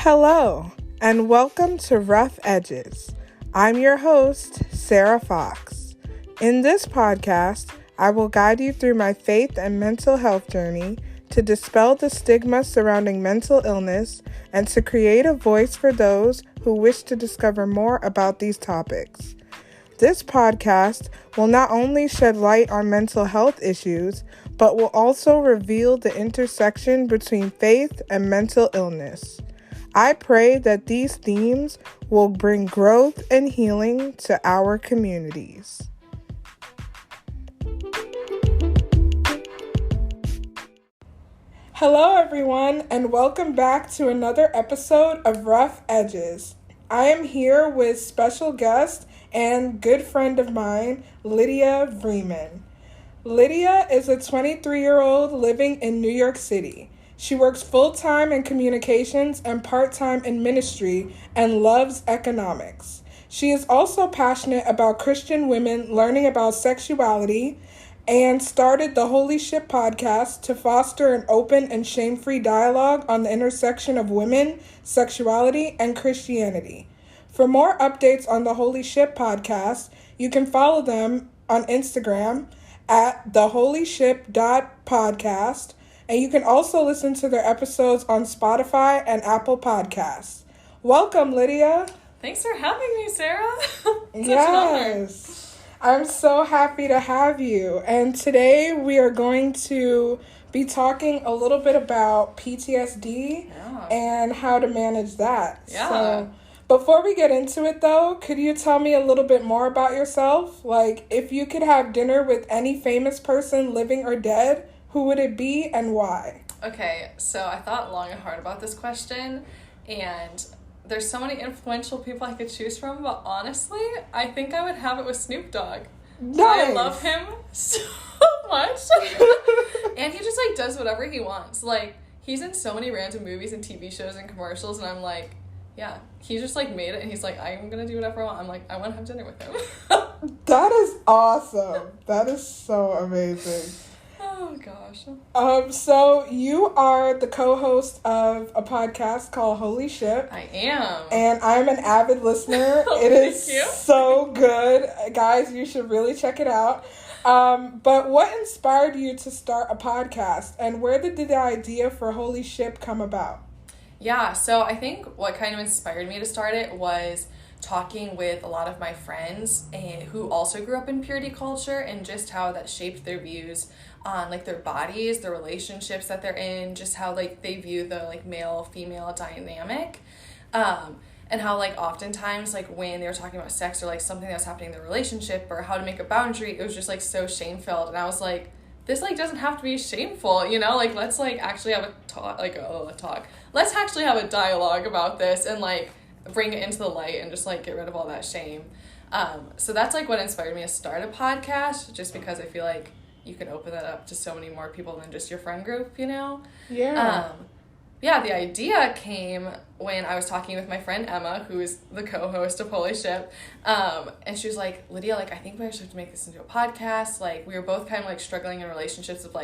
Hello, and welcome to Rough Edges. I'm your host, Sarah Fox. In this podcast, I will guide you through my faith and mental health journey to dispel the stigma surrounding mental illness and to create a voice for those who wish to discover more about these topics. This podcast will not only shed light on mental health issues, but will also reveal the intersection between faith and mental illness. I pray that these themes will bring growth and healing to our communities. Hello, everyone, and welcome back to another episode of Rough Edges. I am here with special guest and good friend of mine, Lydia Vreeman. Lydia is a 23-year-old living in New York City. She works full-time in communications and part-time in ministry and loves economics. She is also passionate about Christian women learning about sexuality and started the Holy Ship podcast to foster an open and shame-free dialogue on the intersection of women, sexuality, and Christianity. For more updates on the Holy Ship podcast, you can follow them on Instagram at theholyship.podcast. And you can also listen to their episodes on Spotify and Apple Podcasts. Welcome, Lydia. Thanks for having me, Sarah. Yes. I'm so happy to have you. And today we are going to be talking a little bit about PTSD and how to manage that. Yeah. So before we get into it, though, could you tell me a little bit more about yourself? Like, if you could have dinner with any famous person, living or dead, who would it be and why? Okay, so I thought long and hard about this question, and there's so many influential people I could choose from, but honestly, I think I would have it with Snoop Dogg. Nice. I love him so much. And he just, does whatever he wants. He's in so many random movies and TV shows and commercials, and I'm like, yeah, he just, made it, and he's like, I'm gonna do whatever I want. I'm like, I want to have dinner with him. That is awesome. That is so amazing. Oh, gosh. So you are the co-host of a podcast called Holy Ship. I am. And I'm an avid listener. It is so good. Guys, you should really check it out. But what inspired you to start a podcast? And where did the idea for Holy Ship come about? Yeah, so I think what kind of inspired me to start it was talking with a lot of my friends who also grew up in purity culture and just how that shaped their views on their bodies, the relationships that they're in, just how they view the male-female dynamic, and how oftentimes when they were talking about sex or something that was happening in their relationship or how to make a boundary, it was just so shame-filled, and I was like, this doesn't have to be shameful, let's actually have a talk, let's actually have a dialogue about this and bring it into the light and just get rid of all that shame. So that's what inspired me to start a podcast, just because I feel you can open that up to so many more people than just your friend group, Yeah. Yeah, the idea came when I was talking with my friend Emma, who is the co-host of Holy Ship, and she was like, Lydia, I think we should make this into a podcast. We were both kind of struggling in relationships of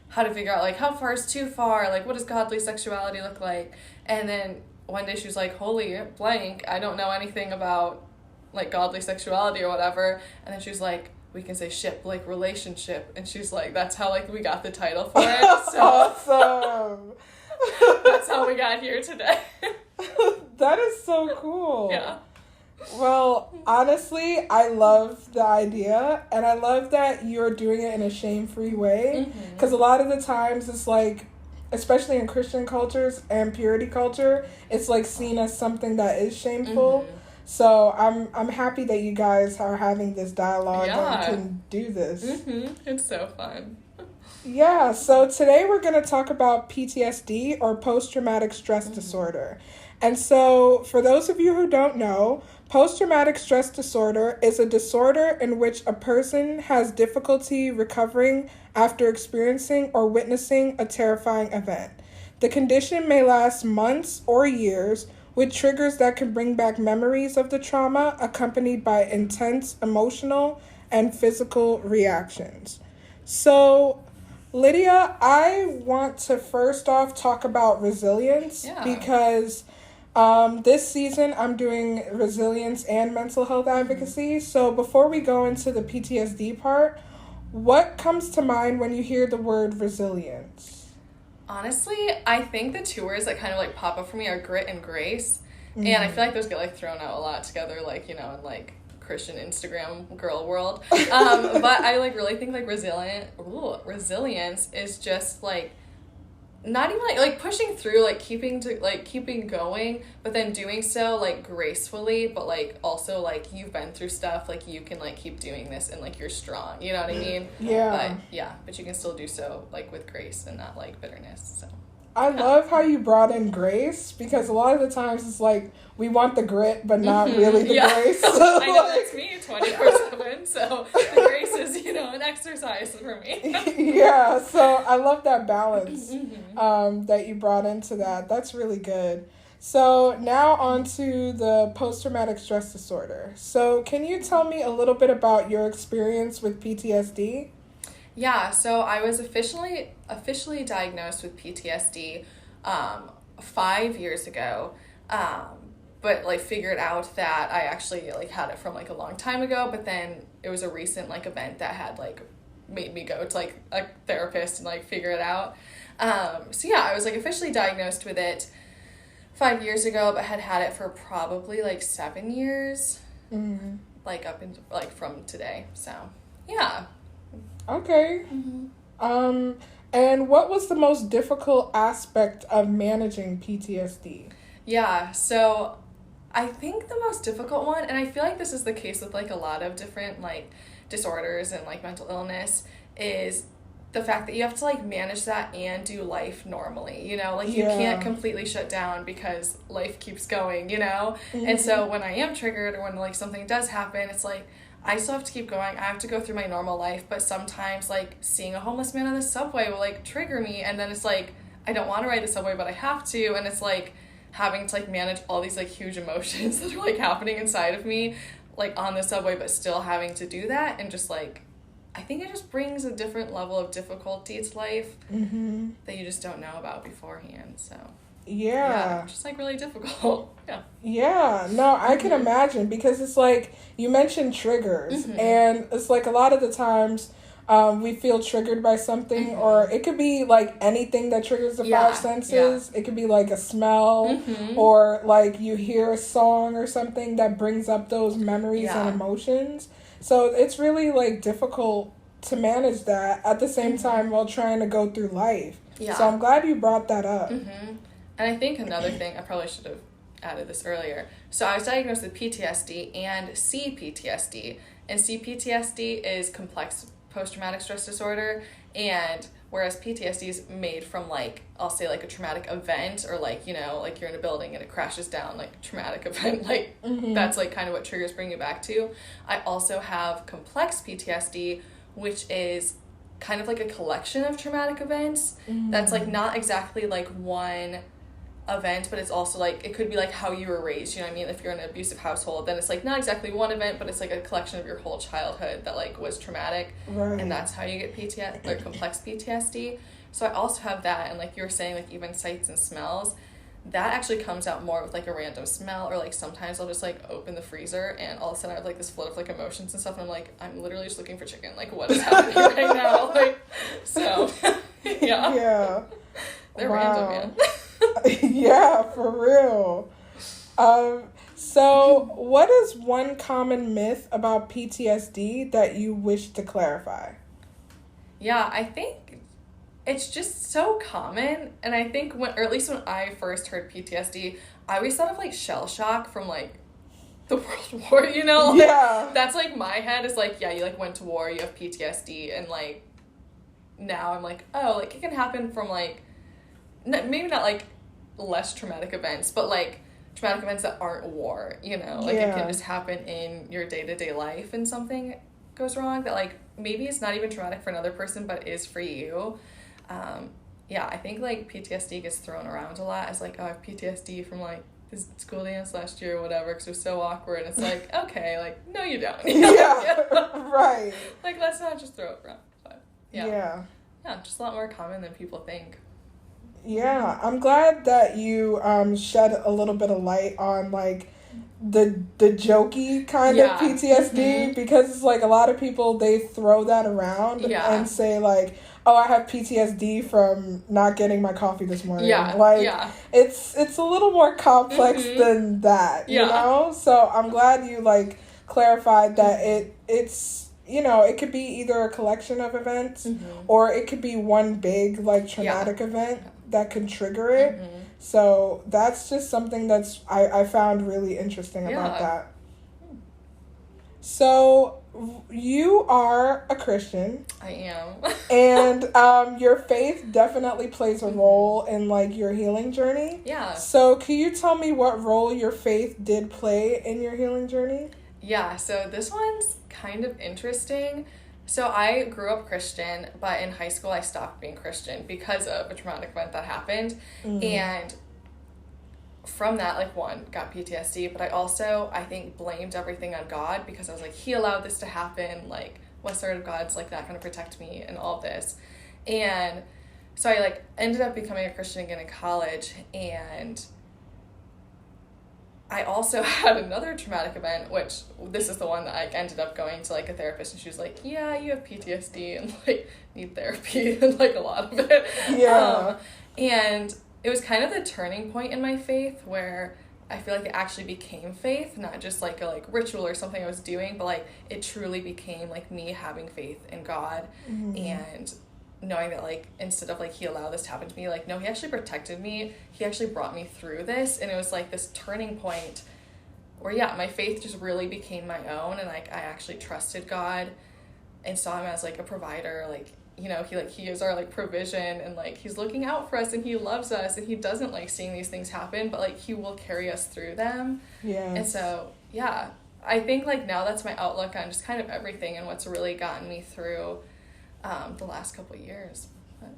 how to figure out how far is too far, what does godly sexuality look like, and then one day she was like, holy blank, I don't know anything about godly sexuality or whatever, and then she was like, we can say ship, relationship, and she's like, that's how we got the title for it. So awesome. That's how we got here today. That is so cool. Yeah. Well, honestly, I love the idea, and I love that you're doing it in a shame-free way, because a lot of the times it's especially in Christian cultures and purity culture, it's seen as something that is shameful. So I'm happy that you guys are having this dialogue and can do this. It's so fun. Yeah, so today we're going to talk about PTSD, or post-traumatic stress disorder. And so for those of you who don't know, post-traumatic stress disorder is a disorder in which a person has difficulty recovering after experiencing or witnessing a terrifying event. The condition may last months or years, with triggers that can bring back memories of the trauma, accompanied by intense emotional and physical reactions. So, Lydia, I want to first off talk about resilience because This season, I'm doing resilience and mental health advocacy. So before we go into the PTSD part, what comes to mind when you hear the word resilience? Honestly, I think the two words that kind of like pop up for me are grit and grace. And I feel like those get like thrown out a lot together, like, you know, in like Christian Instagram girl world. But I like really think like resilience is just like not even like pushing through, like keeping going, but then doing so like gracefully, but like also like you've been through stuff, like you can like keep doing this and like you're strong, you know what I mean? But you can still do so like with grace and not like bitterness. So I love how you brought in grace, because a lot of the times it's like we want the grit but not really the grace. I know that's me 24/7, so the grace is, you know, an exercise for me. Yeah, so I love that balance that you brought into that. That's really good. So now on to the post-traumatic stress disorder. So can you tell me a little bit about your experience with PTSD? Yeah, so I was officially diagnosed with PTSD 5 years ago, but like figured out that I actually like had it from like a long time ago, but then it was a recent like event that had like made me go to like a therapist and like figure it out. So yeah, I was like officially diagnosed with it 5 years ago, but had it for probably like 7 years, like up into like from today. So yeah. Okay. And what was the most difficult aspect of managing PTSD? Yeah, so I think the most difficult one, and I feel like this is the case with like a lot of different like disorders and like mental illness, is the fact that you have to like manage that and do life normally, you know, like you can't completely shut down because life keeps going, you know? And so when I am triggered or when like something does happen, it's like I still have to keep going. I have to go through my normal life, but sometimes like seeing a homeless man on the subway will like trigger me, and then it's like I don't want to ride the subway, but I have to, and it's like having to like manage all these like huge emotions that are like happening inside of me like on the subway, but still having to do that, and just like I think it just brings a different level of difficulty to life that you just don't know about beforehand. So yeah, just like really difficult. No, I can imagine, because it's like you mentioned triggers, and it's like a lot of the times we feel triggered by something, or it could be like anything that triggers the five senses. It could be like a smell, or like you hear a song or something that brings up those memories and emotions. So it's really like difficult to manage that at the same time while trying to go through life. So I'm glad you brought that up. And I think another thing, I probably should have added this earlier. So I was diagnosed with PTSD and CPTSD. And CPTSD is complex post-traumatic stress disorder. And whereas PTSD is made from like, I'll say like a traumatic event, or like, you know, like you're in a building and it crashes down, like traumatic event, like that's like kind of what triggers bring you back to. I also have complex PTSD, which is kind of like a collection of traumatic events. That's like not exactly like one event, but it's also like it could be like how you were raised, you know what I mean? If you're in an abusive household, then it's like not exactly one event, but it's like a collection of your whole childhood that like was traumatic, and that's how you get PTSD or complex PTSD. So I also have that, and like you were saying, like even sights and smells, that actually comes out more with like a random smell, or like sometimes I'll just like open the freezer and all of a sudden I have like this flood of like emotions and stuff, and I'm like, I'm literally just looking for chicken, like what is happening right now? Like, so they're random, man. Yeah, for real. So what is one common myth about PTSD that you wish to clarify? Yeah, I think it's just so common, and I think when, or at least when I first heard PTSD, I always thought of like shell shock from like the World War, you know? Like, that's like my head is like, yeah, you like went to war, you have PTSD, and like now I'm like, oh, like it can happen from like maybe not like less traumatic events, but like traumatic events that aren't war, you know, like it can just happen in your day-to-day life, and something goes wrong that like maybe it's not even traumatic for another person but is for you. I think like PTSD gets thrown around a lot as like, oh, I have PTSD from like this school dance last year or whatever because it was so awkward. It's like, okay, like no you don't, you know? Right, like let's not just throw it around. But just a lot more common than people think. Yeah, I'm glad that you shed a little bit of light on like the jokey kind of Yeah. PTSD, because it's like a lot of people, they throw that around Yeah. and say like, oh, I have PTSD from not getting my coffee this morning. Yeah. Like Yeah. it's a little more complex than that, you Yeah. know? So I'm glad you like clarified that it's, you know, it could be either a collection of events or it could be one big like traumatic event that could trigger it. So that's just something that's I found really interesting about that. So you are a Christian. I am. And your faith definitely plays a role in like your healing journey. Yeah. So can you tell me what role your faith did play in your healing journey? Yeah, so this one's kind of interesting. So I grew up Christian, but in high school I stopped being Christian because of a traumatic event that happened. And from that, like, one, got PTSD, but I think, blamed everything on God because I was like, he allowed this to happen, like, what sort of God's, like, not going to protect me and all of this. And so I, like, ended up becoming a Christian again in college, and I also had another traumatic event, which this is the one that I ended up going to, like, a therapist, and she was like, yeah, you have PTSD and, like, need therapy and, like, a lot of it. Yeah. And it was kind of the turning point in my faith where I feel like it actually became faith, not just, like, a, like, ritual or something I was doing, but, like, it truly became, like, me having faith in God and knowing that, like, instead of, like, he allowed this to happen to me, like, no, he actually protected me. He actually brought me through this. And it was, like, this turning point where, yeah, my faith just really became my own. And, like, I actually trusted God and saw him as, like, a provider. Like, you know, he is our, like, provision, and, like, he's looking out for us, and he loves us, and he doesn't like seeing these things happen, but, like, he will carry us through them. Yeah. And so, yeah, I think, like, now that's my outlook on just kind of everything and what's really gotten me through the last couple of years. But.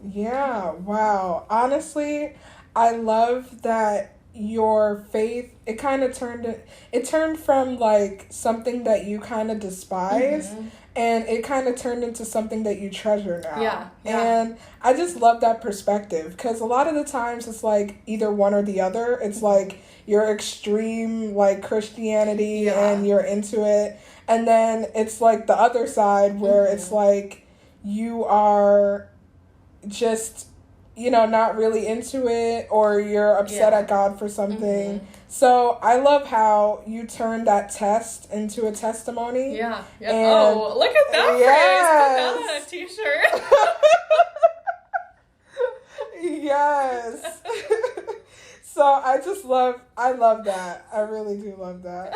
Yeah, wow. Honestly, I love that your faith, it turned from like something that you kind of despise, and it kind of turned into something that you treasure now. Yeah. And I just love that perspective, because a lot of the times it's like either one or the other. It's like you're extreme like Christianity and you're into it, and then it's like the other side where it's like you are just, you know, not really into it, or you're upset at God for something. So I love how you turned that test into a testimony. Yeah. And oh, look at that phrase. Put that on a t-shirt. Yes. So I love that. I really do love that.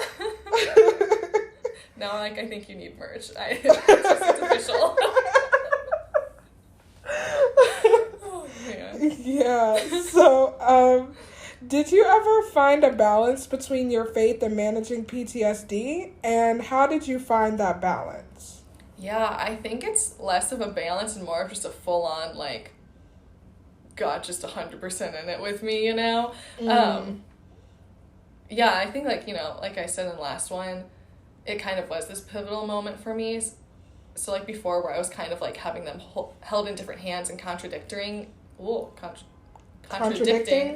Now, like, I think you need merch. It's official. Yeah. So, did you ever find a balance between your faith and managing PTSD? And how did you find that balance? Yeah, I think it's less of a balance and more of just a full-on, like, God just 100% in it with me, you know? Yeah, I think, like, you know, like I said in the last one, it kind of was this pivotal moment for me. So, like, before, where I was kind of, like, having them held in different hands and contradicting.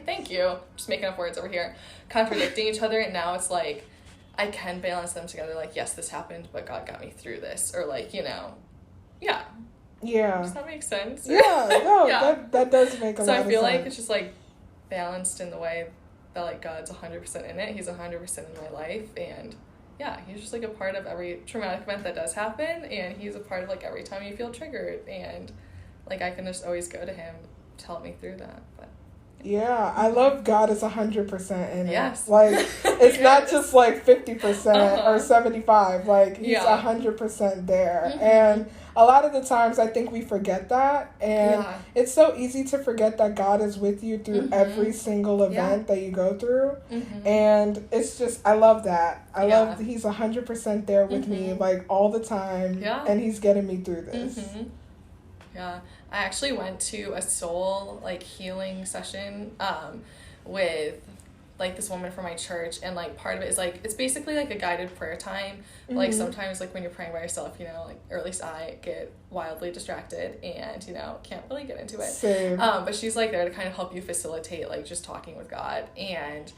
Thank you. Just making up words over here. Contradicting each other, and now it's like I can balance them together. Like, yes, this happened, but God got me through this, or like, you know, yeah. Does that make sense? Yeah, no, that does make a lot of sense. So I feel like it's just like balanced in the way that like God's 100% in it. He's 100% in my life, and yeah, he's just like a part of every traumatic event that does happen, and he's a part of like every time you feel triggered, and like I can just always go to him to help me through that. But yeah, I love God is 100% in it. Yes. Like, it's not just like 50% or 75. Like, he's 100% there. And a lot of the times I think we forget that. And it's so easy to forget that God is with you through every single event that you go through. And it's just, I love that. I love that he's 100% there with me, like, all the time. Yeah. And he's getting me through this. Yeah, I actually went to a soul, like, healing session with like this woman from my church, and like part of it is like it's basically like a guided prayer time. Like sometimes like when you're praying by yourself, you know, like, or at least I get wildly distracted and, you know, can't really get into it. Same. But she's like there to kind of help you facilitate like just talking with God, and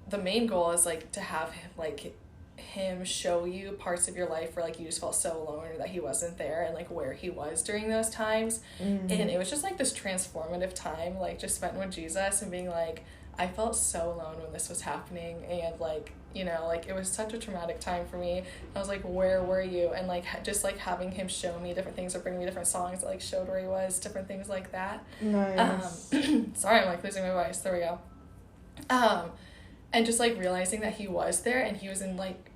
the main goal is like to have him show you parts of your life where like you just felt so alone or that he wasn't there, and like where he was during those times. And it was just like this transformative time, like just spent with Jesus and being like, I felt so alone when this was happening, and like, you know, like it was such a traumatic time for me. I was like, where were you? And like just like having him show me different things or bring me different songs that like showed where he was, different things like that. Nice. Sorry, I'm like losing my voice. There we go. And just like realizing that he was there, and he was in like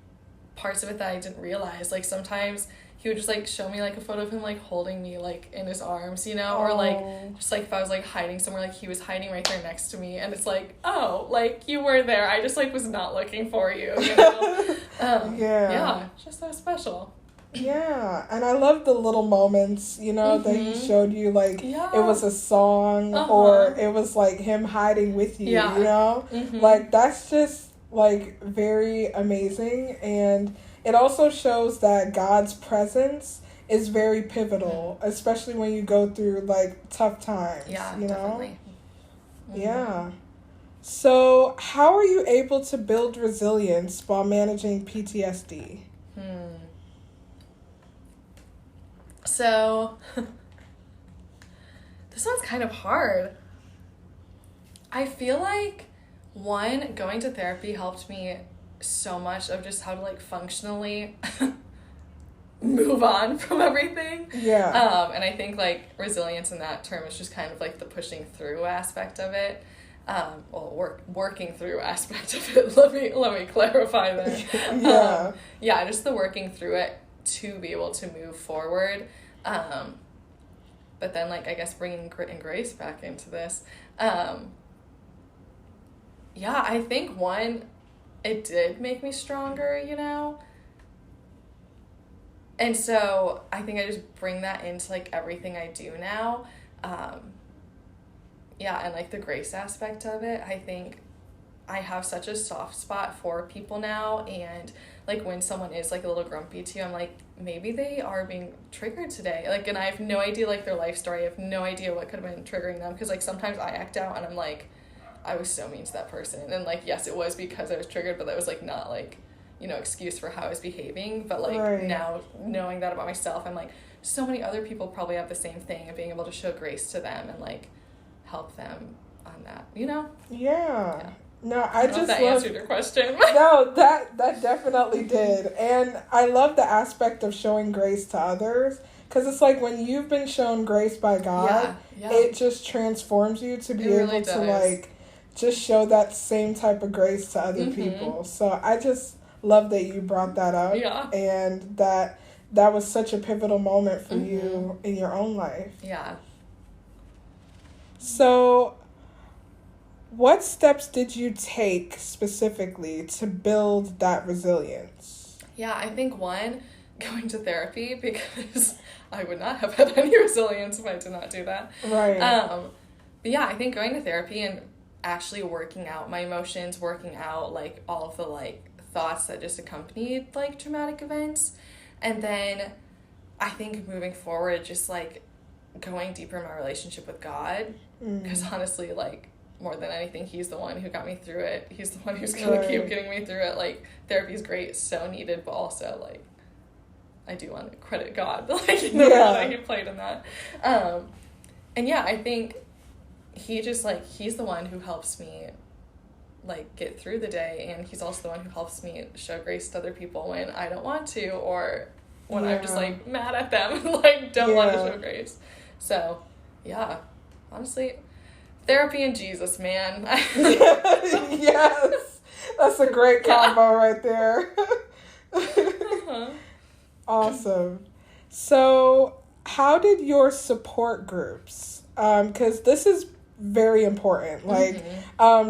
parts of it that I didn't realize. Like sometimes he would just like show me like a photo of him like holding me like in his arms, you know, or like just like if I was like hiding somewhere, like he was hiding right there next to me, and it's like, oh, like you were there, I just like was not looking for you, you know. Yeah, it's just so special. Yeah, and I love the little moments, you know, that he showed you, like, it was a song, or it was, like, him hiding with you, you know? Like, that's just, like, very amazing, and it also shows that God's presence is very pivotal, especially when you go through, like, tough times, you know? Definitely. Yeah. So, how are you able to build resilience while managing PTSD? So, this one's kind of hard. I feel like, one, going to therapy helped me so much of just how to, like, functionally move on from everything. Yeah. And I think, like, resilience in that term is just kind of, like, the pushing through aspect of it. Working through aspect of it. Let me clarify that. Yeah, just the working through it to be able to move forward. But then, like, I guess bringing grit and grace back into this. Yeah, I think, one, it did make me stronger, you know? And so I think I just bring that into, like, everything I do now. Yeah, and, like, the grace aspect of it, I think I have such a soft spot for people now, and, like, when someone is, like, a little grumpy to you, I'm like, maybe they are being triggered today, like, and I have no idea, like, their life story. I have no idea what could have been triggering them, because, like, sometimes I act out, and I'm like, I was so mean to that person, and, like, yes, it was because I was triggered, but that was, like, not, like, you know, excuse for how I was behaving, but, like, now, knowing that about myself, I'm like, so many other people probably have the same thing, and being able to show grace to them, and, like, help them on that, you know? Yeah. No, I just that answered your question. No, that definitely did. And I love the aspect of showing grace to others, because it's like when you've been shown grace by God, it just transforms you to be able to like just show that same type of grace to other people. So I just love that you brought that up, and that was such a pivotal moment for you in your own life. Yeah. So, what steps did you take specifically to build that resilience? Yeah, I think, one, going to therapy, because I would not have had any resilience if I did not do that. Right. But yeah, I think going to therapy and actually working out my emotions, working out, like, all of the, like, thoughts that just accompanied, like, traumatic events. And then I think moving forward, just, like, going deeper in my relationship with God, because honestly, like, more than anything, he's the one who got me through it. He's the one who's gonna keep getting me through it. Like, therapy's great, so needed, but also, like, I do want to credit God, like, the role that he played in that. And yeah, I think he just, like, he's the one who helps me, like, get through the day, and he's also the one who helps me show grace to other people when I don't want to, or when I'm just, like, mad at them, like, don't want to show grace. So, yeah, honestly, therapy and Jesus, man. Yes, that's a great combo right there. Awesome. So, how did your support groups, because this is very important, like,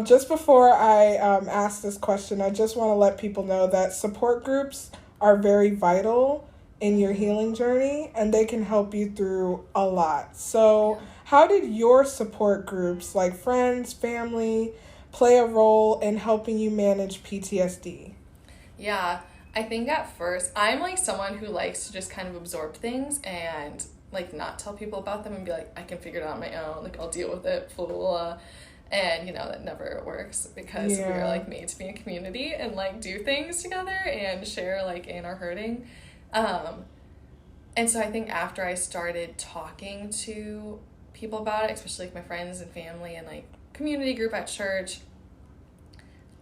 just before I ask this question, I just want to let people know that support groups are very vital in your healing journey, and they can help you through a lot. So how did your support groups, like friends, family, play a role in helping you manage PTSD? Yeah, I think at first, I'm like someone who likes to just kind of absorb things and like not tell people about them and be like, I can figure it out on my own, like I'll deal with it, blah, blah, blah. And, you know, that never works because we're, like, made to be in community and, like, do things together and share, like, in our hurting. And so I think after I started talking to people about it, especially, like, my friends and family and, like, community group at church,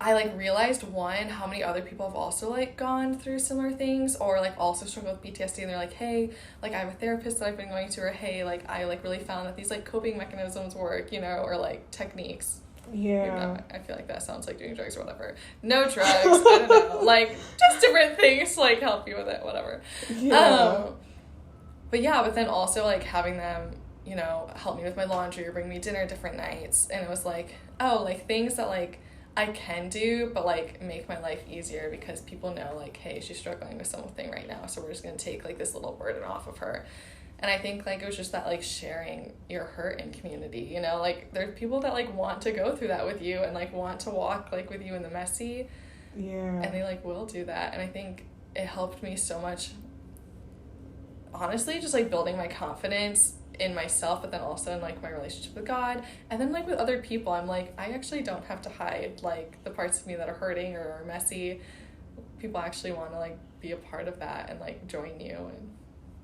I, like, realized, one, how many other people have also, like, gone through similar things or, like, also struggle with PTSD, and they're like, hey, like, I have a therapist that I've been going to, or, hey, like, I, like, really found that these, like, coping mechanisms work, you know, or, like, techniques. Yeah. I feel like that sounds like doing drugs or whatever. No drugs, I don't know. Like, just different things to, like, help you with it, whatever. Yeah. But then also, like, having them, you know, help me with my laundry or bring me dinner different nights. And it was like, oh, like, things that, like, I can do, but, like, make my life easier because people know, like, hey, she's struggling with something right now, so we're just going to take, like, this little burden off of her. And I think, like, it was just that, like, sharing your hurt in community, you know? Like, there's people that, like, want to go through that with you and, like, want to walk, like, with you in the messy. Yeah. And they, like, will do that. And I think it helped me so much, honestly, just, like, building my confidence in myself, but then also in, like, my relationship with God. And then, like, with other people, I'm like, I actually don't have to hide, like, the parts of me that are hurting or are messy. People actually want to, like, be a part of that and, like, join you. And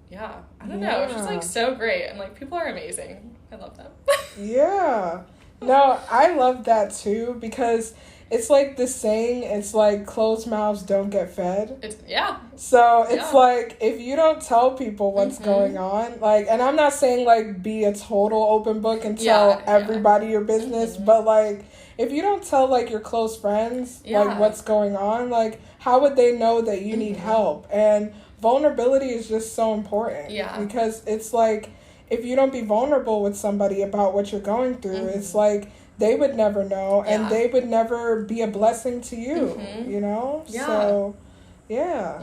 yeah, I don't know. It's just, like, so great. And, like, people are amazing. I love them. Yeah. No, I love that, too, because it's, like, the saying, it's, like, closed mouths don't get fed. Yeah. So, it's, like, if you don't tell people what's going on, like, and I'm not saying, like, be a total open book and tell everybody your business, but, like, if you don't tell, like, your close friends, like, what's going on, like, how would they know that you need help? And vulnerability is just so important. Yeah. Because it's, like, if you don't be vulnerable with somebody about what you're going through, it's, like, they would never know, and they would never be a blessing to you, you know? Yeah. So, yeah.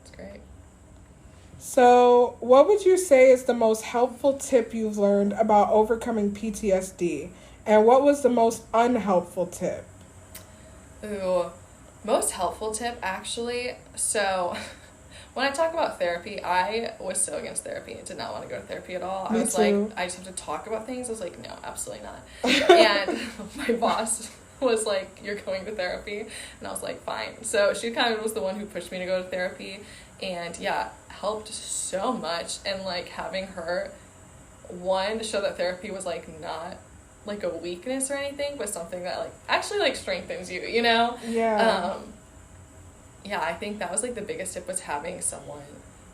It's great. So, what would you say is the most helpful tip you've learned about overcoming PTSD? And what was the most unhelpful tip? Ooh, most helpful tip, actually. So, when I talk about therapy, I was so against therapy. I did not want to go to therapy at all. I was like, I just have to talk about things. I was like, no, absolutely not. And my boss was like, you're going to therapy. And I was like, fine. So she kind of was the one who pushed me to go to therapy. And yeah, helped so much. And like having her, one, to show that therapy was like not like a weakness or anything, but something that like actually like strengthens you, you know? Yeah. Yeah, I think that was, like, the biggest tip was having someone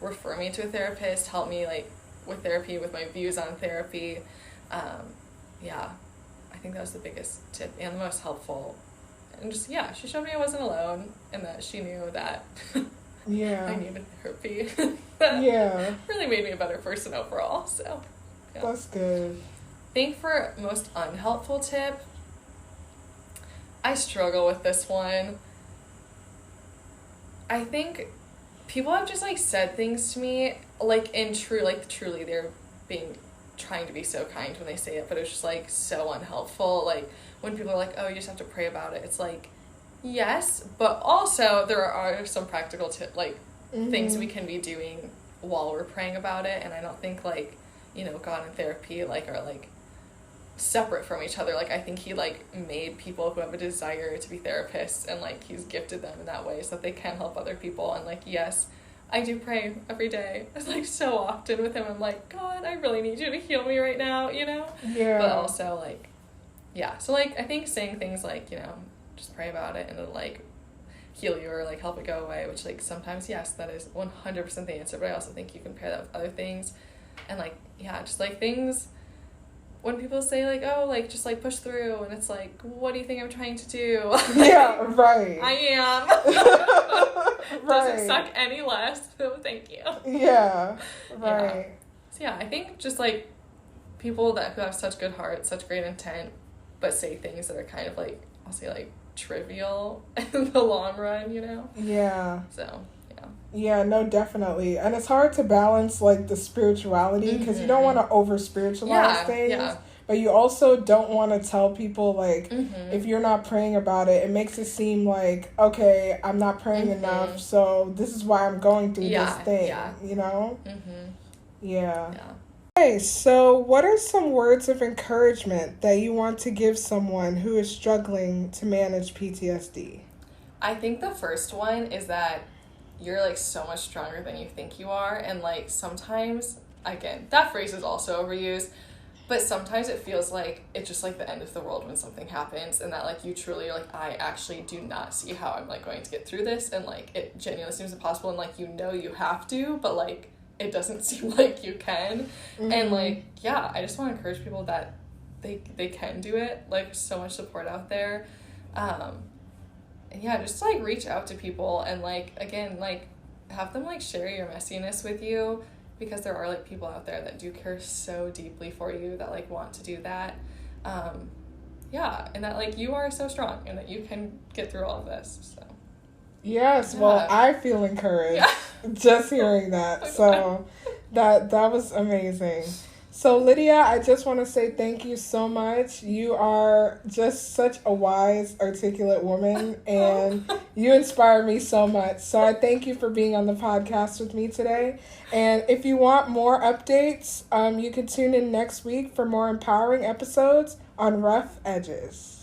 refer me to a therapist, help me, like, with therapy, with my views on therapy. Yeah, I think that was the biggest tip and the most helpful. And just, yeah, she showed me I wasn't alone and that she knew that I needed therapy. That really made me a better person overall, so. Yeah. That's good. I think for most unhelpful tip, I struggle with this one. I think people have just, like, said things to me, like, truly they're trying to be so kind when they say it, but it's just, like, so unhelpful. Like, when people are like, oh, you just have to pray about it, it's like, yes, but also there are some practical things we can be doing while we're praying about it, and I don't think, like, you know, God and therapy, like, are, like, separate from each other. Like, I think he, like, made people who have a desire to be therapists, and, like, he's gifted them in that way so that they can help other people. And, like, yes, I do pray every day. It's, like, so often with him, I'm like, God, I really need you to heal me right now, you know? Yeah. But also, like, yeah. So, like, I think saying things like, you know, just pray about it and it'll, like, heal you or, like, help it go away, which, like, sometimes, yes, that is 100% the answer, but I also think you can pair that with other things. And, like, yeah, just, like, things when people say, like, oh, like, just, like, push through, and it's like, what do you think I'm trying to do? Yeah, right. I am. Doesn't suck any less, so thank you. Yeah, right. Yeah. So, yeah, I think just, like, people who have such good hearts, such great intent, but say things that are kind of, like, I'll say, like, trivial in the long run, you know? Yeah. So, yeah, no, definitely. And it's hard to balance, like, the spirituality, because you don't want to over-spiritualize things. Yeah. but you also don't want to tell people, like, if you're not praying about it, it makes it seem like, okay, I'm not praying enough, so this is why I'm going through this thing, you know? Yeah. Okay, so what are some words of encouragement that you want to give someone who is struggling to manage PTSD? I think the first one is that you're, like, so much stronger than you think you are, and, like, sometimes, again, that phrase is also overused, but sometimes it feels like it's just, like, the end of the world when something happens, and that, like, you truly are like, I actually do not see how I'm, like, going to get through this, and, like, it genuinely seems impossible, and, like, you know you have to, but, like, it doesn't seem like you can, and, like, yeah, I just want to encourage people that they can do it, like, so much support out there, and yeah, just, like, reach out to people, and, like, again, like, have them, like, share your messiness with you, because there are, like, people out there that do care so deeply for you, that, like, want to do that, yeah, and that, like, you are so strong, and that you can get through all of this, so. Yes, well, I feel encouraged just hearing that, so that was amazing. So, Lydia, I just want to say thank you so much. You are just such a wise, articulate woman, and you inspire me so much. So I thank you for being on the podcast with me today. And if you want more updates, you can tune in next week for more empowering episodes on Rough Edges.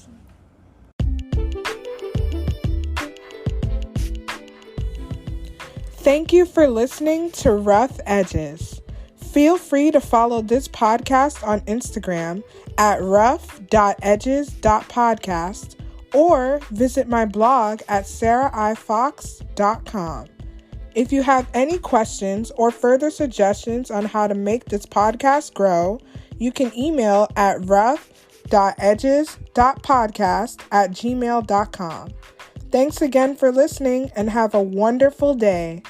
Thank you for listening to Rough Edges. Feel free to follow this podcast on Instagram at rough.edges.podcast or visit my blog at sarahifox.com. If you have any questions or further suggestions on how to make this podcast grow, you can email at rough.edges.podcast@gmail.com. Thanks again for listening and have a wonderful day.